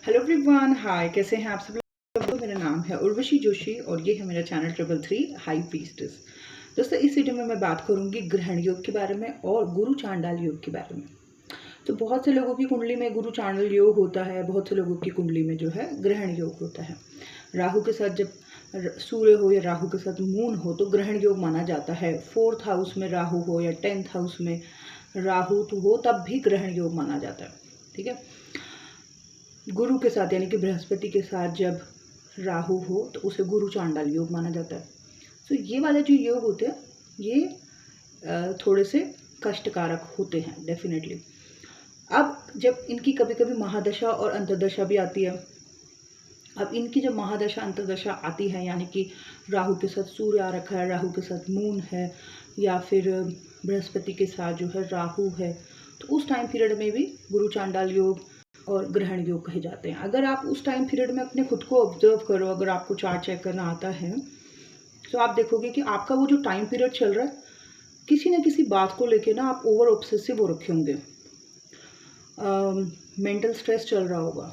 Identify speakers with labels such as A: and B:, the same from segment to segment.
A: Hello everyone, हाय, कैसे हैं आप सब लोग। तो मेरा नाम है उर्वशी जोशी और ये है मेरा चैनल 333 हाई प्रीस्टेस। दोस्तों, इस वीडियो में मैं बात करूंगी ग्रहण योग के बारे में और गुरु चांडाल योग के बारे में। तो बहुत से लोगों की कुंडली में गुरु चांडाल योग होता है, बहुत से लोगों की कुंडली में जो है ग्रहण योग होता है। राहु के साथ जब सूर्य हो या राहु के साथ मून हो तो ग्रहण योग माना जाता है। 4th हाउस में राहु हो या 10th हाउस में राहु तो हो तब भी ग्रहण योग माना जाता है। ठीक है, गुरु के साथ यानी कि बृहस्पति के साथ जब राहु हो तो उसे गुरु चांडाल योग माना जाता है। तो ये वाले जो योग होते हैं ये थोड़े से कष्टकारक होते हैं डेफिनेटली। अब जब इनकी कभी कभी महादशा और अंतर्दशा भी आती है। अब इनकी जब महादशा अंतर्दशा आती है यानी कि राहु के साथ सूर्य आ रखा है, राहु के साथ मून है या फिर बृहस्पति के साथ जो है राहु है, तो उस टाइम पीरियड में भी गुरु चांडाल योग और ग्रहण योग कहे जाते हैं। अगर आप उस टाइम पीरियड में अपने खुद को ऑब्जर्व करो, अगर आपको चार्ट चेक करना आता है तो आप देखोगे कि आपका वो जो टाइम पीरियड चल रहा है किसी न किसी बात को लेके ना आप ओवर ऑब्सेसिव हो रखे होंगे। मेंटल स्ट्रेस चल रहा होगा,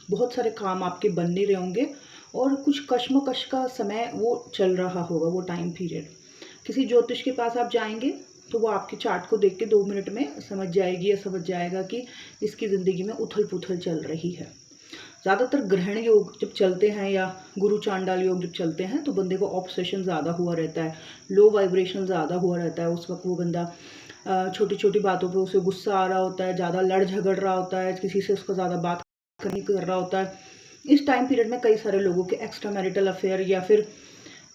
A: बहुत सारे काम आपके बन नहीं रहे होंगे और कुछ कश्मकश का समय वो चल रहा होगा वो टाइम पीरियड। किसी ज्योतिष के पास आप जाएंगे तो वो आपके चार्ट को देख के 2 मिनट में समझ जाएगी या समझ जाएगा कि इसकी ज़िंदगी में उथल पुथल चल रही है। ज़्यादातर ग्रहण योग जब चलते हैं या गुरु चांडाल योग जब चलते हैं तो बंदे को ऑब्सेशन ज़्यादा हुआ रहता है, लो वाइब्रेशन ज़्यादा हुआ रहता है। उस वक्त वो बंदा छोटी छोटी बातों पे उसे गुस्सा आ रहा होता है, ज़्यादा लड़ झगड़ रहा होता है, किसी से उसका ज़्यादा बात नहीं कर रहा होता है। इस टाइम पीरियड में कई सारे लोगों के एक्स्ट्रा मैरिटल अफेयर या फिर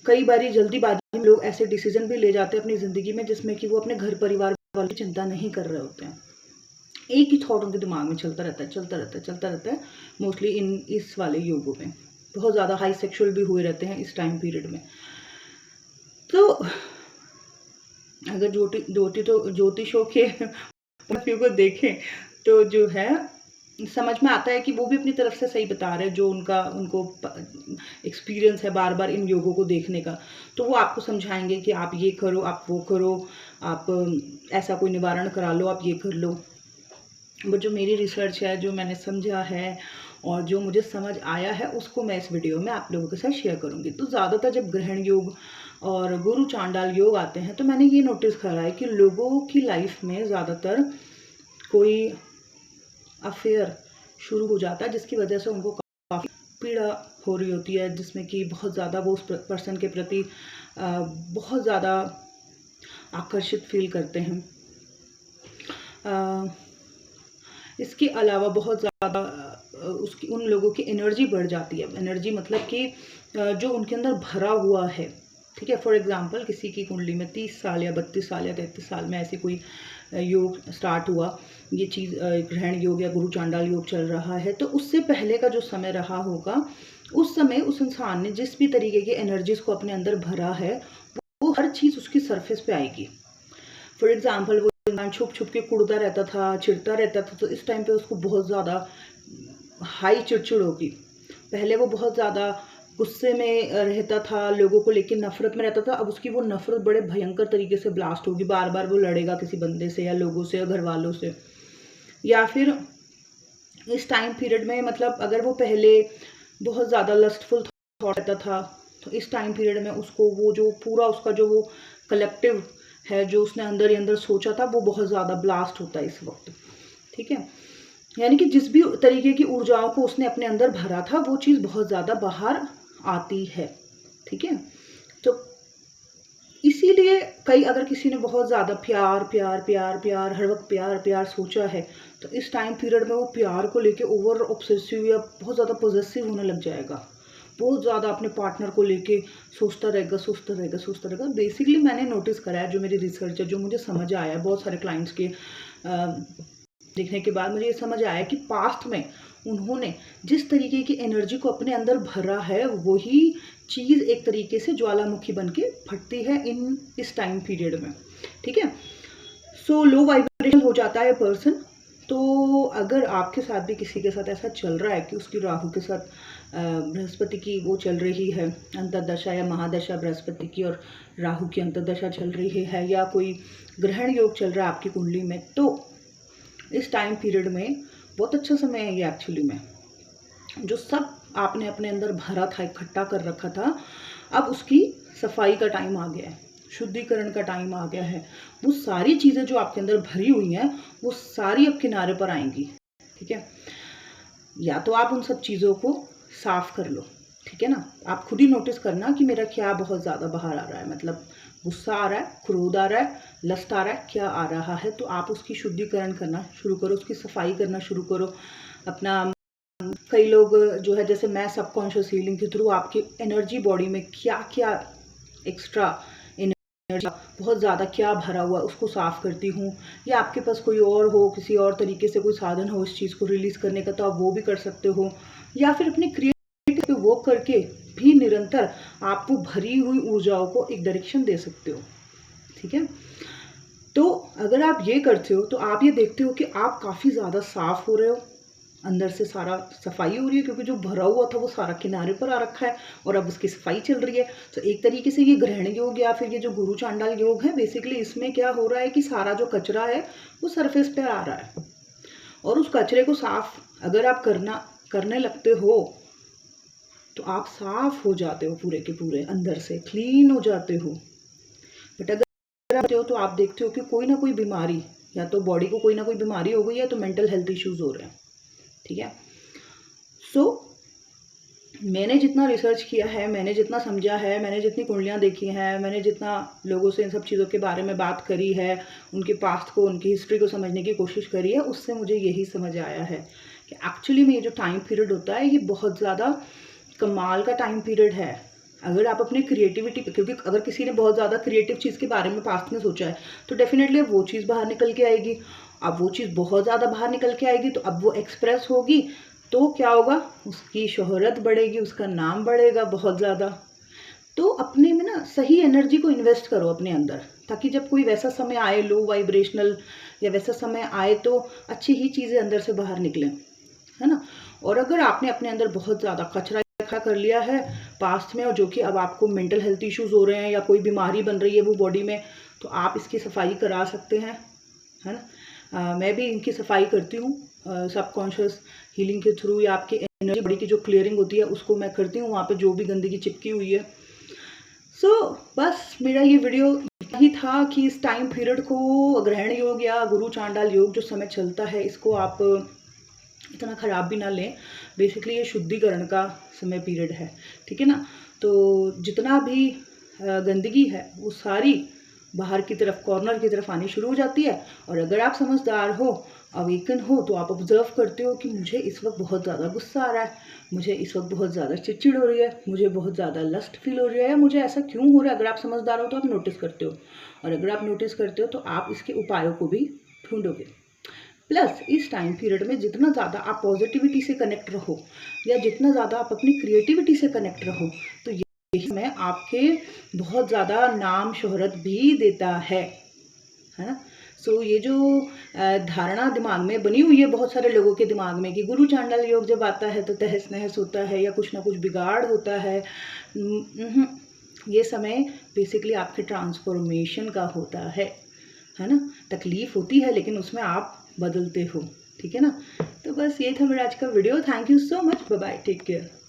A: कई बारी जल्दीबाजी में लोग ऐसे डिसीजन भी ले जाते हैं अपनी ज़िंदगी में जिसमें कि वो अपने घर परिवार वालों की चिंता नहीं कर रहे होते हैं। एक ही थॉट उनके दिमाग में चलता रहता है मोस्टली इस वाले योगों में। बहुत ज़्यादा हाई सेक्सुअल भी हुए रहते हैं इस टाइम पीरियड में। तो अगर ज्योतिषों के को देखें तो जो है समझ में आता है कि वो भी अपनी तरफ से सही बता रहे हैं, जो उनको एक्सपीरियंस है बार बार इन योगों को देखने का। तो वो आपको समझाएंगे कि आप ये करो, आप वो करो, आप ऐसा कोई निवारण करा लो, आप ये कर लो। वो जो मेरी रिसर्च है, जो मैंने समझा है और जो मुझे समझ आया है उसको मैं इस वीडियो में आप लोगों के साथ शेयर करूँगी। तो ज़्यादातर जब ग्रहण योग और गुरु चांडाल योग आते हैं तो मैंने ये नोटिस करा है कि लोगों की लाइफ में ज़्यादातर कोई अफेयर शुरू हो जाता है जिसकी वजह से उनको काफ़ी पीड़ा हो रही होती है, जिसमें कि बहुत ज़्यादा वो उस पर्सन के प्रति बहुत ज़्यादा आकर्षित फील करते हैं। इसके अलावा बहुत ज़्यादा उसकी उन लोगों की एनर्जी बढ़ जाती है। एनर्जी मतलब कि जो उनके अंदर भरा हुआ है। ठीक है, फॉर एग्जांपल किसी की कुंडली में 30 साल या 32 साल या 33 साल में ऐसी कोई योग स्टार्ट हुआ, ये चीज़ ग्रहण योग या गुरु चांडाल योग चल रहा है, तो उससे पहले का जो समय रहा होगा उस समय उस इंसान ने जिस भी तरीके की एनर्जीज को अपने अंदर भरा है वो हर चीज़ उसकी सरफेस पे आएगी। फॉर एग्जाम्पल वो इंसान छुप छुप के कुड़ता रहता था, चिढ़ता रहता था, तो इस टाइम पे उसको बहुत ज़्यादा हाई चिड़चिड़ होगी। पहले वो बहुत ज़्यादा गुस्से में रहता था, लोगों को लेकर नफरत में रहता था, अब उसकी वो नफरत बड़े भयंकर तरीके से ब्लास्ट होगी। बार बार वो लड़ेगा किसी बंदे से या लोगों से या घर वालों से। या फिर इस टाइम पीरियड में मतलब अगर वो पहले बहुत ज़्यादा लस्टफुल थॉट रहता था तो इस टाइम पीरियड में उसको वो जो पूरा उसका जो वो कलेक्टिव है जो उसने अंदर ही अंदर सोचा था वो बहुत ज़्यादा ब्लास्ट होता है इस वक्त। ठीक है, यानी कि जिस भी तरीके की ऊर्जाओं को उसने अपने अंदर भरा था वो चीज़ बहुत ज़्यादा बाहर आती है। ठीक है, तो इसीलिए कई अगर किसी ने बहुत ज़्यादा प्यार प्यार प्यार प्यार हर वक्त प्यार प्यार सोचा है तो इस टाइम पीरियड में वो प्यार को लेके ओवर ऑब्सेसिव या बहुत ज़्यादा पॉजेसिव होने लग जाएगा। बहुत ज़्यादा अपने पार्टनर को लेके सोचता रहेगा। बेसिकली मैंने नोटिस करा है, जो मेरी रिसर्च है, जो मुझे समझ आया है बहुत सारे क्लाइंट्स के देखने के बाद मुझे ये समझ आया कि पास्ट में उन्होंने जिस तरीके की एनर्जी को अपने अंदर भरा है वही चीज़ एक तरीके से ज्वालामुखी बन के फटती है इस टाइम पीरियड में। ठीक है, सो लो वाइब्रेशन हो जाता है पर्सन। तो अगर आपके साथ भी किसी के साथ ऐसा चल रहा है कि उसकी राहु के साथ बृहस्पति की वो चल रही है अंतर्दशा या महादशा, बृहस्पति की और राहु की अंतर्दशा चल रही है, या कोई ग्रहण योग चल रहा है आपकी कुंडली में, तो इस टाइम पीरियड में बहुत अच्छा समय है ये एक्चुअली में। जो सब आपने अपने अंदर भरा था, इकट्ठा कर रखा था, अब उसकी सफाई का टाइम आ गया है, शुद्धिकरण का टाइम आ गया है। वो सारी चीज़ें जो आपके अंदर भरी हुई हैं वो सारी अब किनारे पर आएंगी, ठीक है। या तो आप उन सब चीज़ों को साफ कर लो, ठीक है ना। आप खुद ही नोटिस करना कि मेरा क्या बहुत ज़्यादा बाहर आ रहा है, मतलब गुस्सा आ रहा है, क्रोध आ रहा है, लस्ट आ रहा है, क्या आ रहा है। तो आप उसकी शुद्धिकरण करना शुरू करो, उसकी सफाई करना शुरू करो। अपना कई लोग जो है, जैसे मैं सबकॉन्शियस हीलिंग के थ्रू आपकी एनर्जी बॉडी में क्या क्या एक्स्ट्रा एनर्जी बहुत ज़्यादा क्या भरा हुआ उसको साफ़ करती हूँ। या आपके पास कोई और हो, किसी और तरीके से कोई साधन हो इस चीज़ को रिलीज़ करने का, तो आप वो भी कर सकते हो। या फिर अपने क्रिएटिव पे वर्क करके भी निरंतर आप वो भरी हुई ऊर्जाओं को एक डायरेक्शन दे सकते हो, ठीक है। तो अगर आप ये करते हो तो आप ये देखते हो कि आप काफ़ी ज़्यादा साफ़ हो रहे हो, अंदर से सारा सफाई हो रही है, क्योंकि जो भरा हुआ था वो सारा किनारे पर आ रखा है और अब उसकी सफाई चल रही है। तो एक तरीके से ये ग्रहण योग या फिर ये जो गुरु चांडाल योग है, बेसिकली इसमें क्या हो रहा है कि सारा जो कचरा है वो सरफेस पे आ रहा है, और उस कचरे को साफ अगर आप करने लगते हो तो आप साफ हो जाते हो, पूरे के पूरे अंदर से क्लीन हो जाते हो। बट अगर हो तो आप देखते हो कि कोई ना कोई बीमारी, या तो बॉडी को कोई ना कोई बीमारी हो गई है, तो मेंटल हेल्थ इश्यूज हो रहे हैं, ठीक है। सो मैंने जितना रिसर्च किया है, मैंने जितना समझा है, मैंने जितनी कुंडलियाँ देखी हैं, मैंने जितना लोगों से इन सब चीज़ों के बारे में बात करी है, उनके पास्ट को, उनकी हिस्ट्री को समझने की कोशिश करी है, उससे मुझे यही समझ आया है कि एक्चुअली में ये जो टाइम पीरियड होता है ये बहुत ज़्यादा कमाल का टाइम पीरियड है। अगर आप अपनी क्रिएटिविटी, क्योंकि अगर किसी ने बहुत ज़्यादा क्रिएटिव चीज़ के बारे में पास्ट में सोचा है तो डेफिनेटली वो चीज़ बाहर निकल के आएगी। अब वो चीज़ बहुत ज़्यादा बाहर निकल के आएगी तो अब वो एक्सप्रेस होगी, तो क्या होगा, उसकी शोहरत बढ़ेगी, उसका नाम बढ़ेगा बहुत ज़्यादा। तो अपने में ना सही एनर्जी को इन्वेस्ट करो अपने अंदर, ताकि जब कोई वैसा समय आए, लो वाइब्रेशनल या वैसा समय आए, तो अच्छी ही चीज़ें अंदर से बाहर निकलें, है ना। और अगर आपने अपने अंदर बहुत ज़्यादा कचरा इकट्ठा कर लिया है पास्ट में, और जो कि अब आपको मेंटल हेल्थ इश्यूज हो रहे हैं या कोई बीमारी बन रही है वो बॉडी में, तो आप इसकी सफाई करा सकते हैं, है ना। मैं भी इनकी सफाई करती हूँ सबकॉन्शियस हीलिंग के थ्रू, या आपकी एनर्जी बॉडी की जो क्लियरिंग होती है उसको मैं करती हूँ, वहाँ पे जो भी गंदगी चिपकी हुई है। सो बस मेरा ये वीडियो इतना ही था कि इस टाइम पीरियड को, ग्रहण योग या गुरु चांडाल योग जो समय चलता है, इसको आप इतना ख़राब भी ना लें। बेसिकली ये शुद्धिकरण का समय पीरियड है, ठीक है ना। तो जितना भी गंदगी है वो सारी बाहर की तरफ, कॉर्नर की तरफ आनी शुरू हो जाती है। और अगर आप समझदार हो, अवेकन हो, तो आप ऑब्जर्व करते हो कि मुझे इस वक्त बहुत ज़्यादा गुस्सा आ रहा है, मुझे इस वक्त बहुत ज़्यादा चिड़चिड़ हो रही है, मुझे बहुत ज़्यादा लस्ट फील हो रही है, मुझे ऐसा क्यों हो रहा है। अगर आप समझदार हो तो आप नोटिस करते हो, और अगर आप नोटिस करते हो तो आप इसके उपायों को भी ढूंढोगे। प्लस इस टाइम पीरियड में जितना ज़्यादा आप पॉजिटिविटी से कनेक्ट रहो, या जितना ज़्यादा आप अपनी क्रिएटिविटी से कनेक्ट रहो, तो यही समय आपके बहुत ज़्यादा नाम शोहरत भी देता है ना। सो ये जो धारणा दिमाग में बनी हुई है बहुत सारे लोगों के दिमाग में कि गुरु चांडाल योग जब आता है तो तहस नहस होता है या कुछ ना कुछ बिगाड़ होता है, ये समय बेसिकली आपके ट्रांसफॉर्मेशन का होता है ना। तकलीफ होती है लेकिन उसमें आप बदलते हो, ठीक है ना। तो बस ये था मेरा आज का video. Thank you so much, bye bye, take care.